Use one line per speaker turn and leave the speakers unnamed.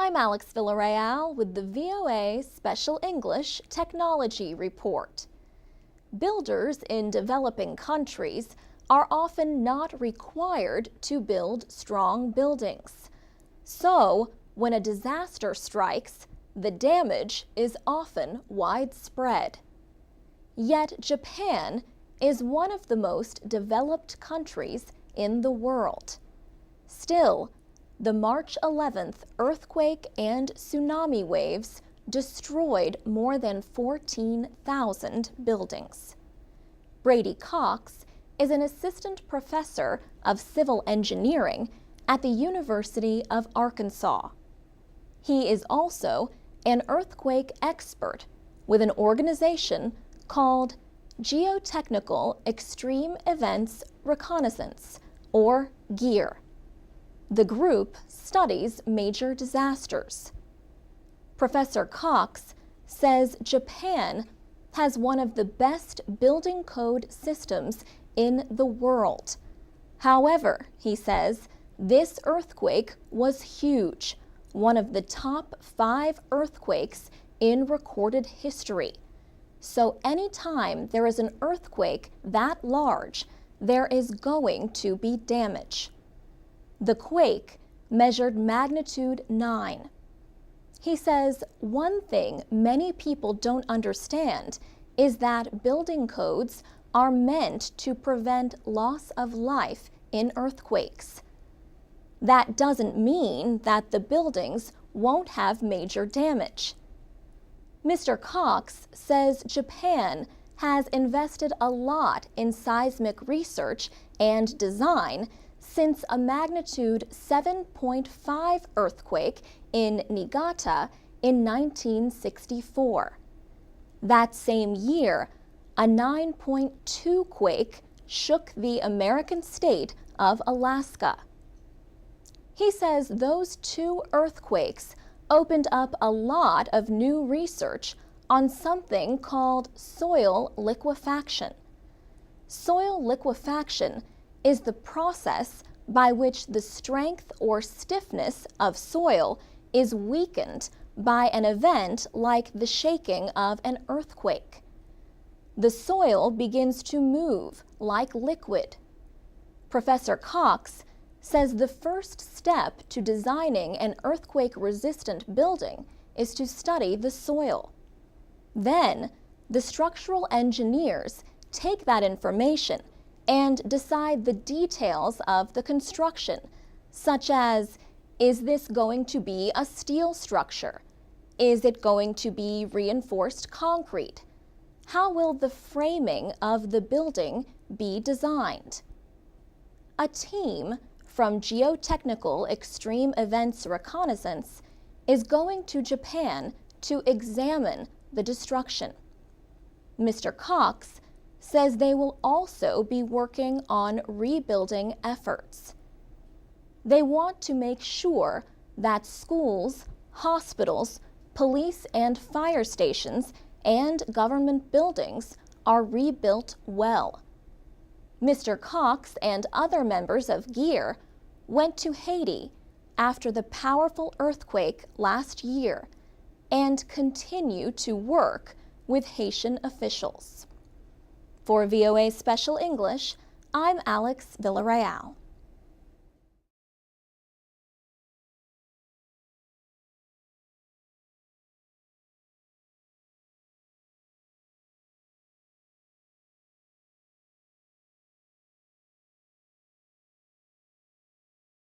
I'm Alex Villarreal with the VOA Special English Technology Report. Builders in developing countries are often not required to build strong buildings. So, when a disaster strikes, the damage is often widespread. Yet Japan is one of the most developed countries in the world. Still, the March 11th earthquake and tsunami waves destroyed more than 14,000 buildings. Brady Cox is an assistant professor of civil engineering at the University of Arkansas. He is also an earthquake expert with an organization called Geotechnical Extreme Events Reconnaissance, or GEAR. The group studies major disasters. Professor Cox says Japan has one of the best building code systems in the world. However, he says, this earthquake was huge, one of the top 5 earthquakes in recorded history. So anytime there is an earthquake that large, there is going to be damage. The quake measured magnitude 9. He says one thing many people don't understand is that building codes are meant to prevent loss of life in earthquakes. That doesn't mean that the buildings won't have major damage. Mr. Cox says Japan has invested a lot in seismic research and design since a magnitude 7.5 earthquake in Niigata in 1964. That same year, a 9.2 quake shook the American state of Alaska. He says those 2 earthquakes opened up a lot of new research on something called soil liquefaction. Soil liquefaction is the process by which the strength or stiffness of soil is weakened by an event like the shaking of an earthquake. The soil begins to move like liquid. Professor Cox says the first step to designing an earthquake-resistant building is to study the soil. Then, the structural engineers take that information and decide the details of the construction, such as, is this going to be a steel structure? Is it going to be reinforced concrete? How will the framing of the building be designed? A team from Geotechnical Extreme Events Reconnaissance is going to Japan to examine the destruction. Mr. Cox says they will also be working on rebuilding efforts. They want to make sure that schools, hospitals, police and fire stations, and government buildings are rebuilt well. Mr. Cox and other members of GEAR went to Haiti after the powerful earthquake last year and continue to work with Haitian officials. For VOA Special English, I'm Alex Villarreal.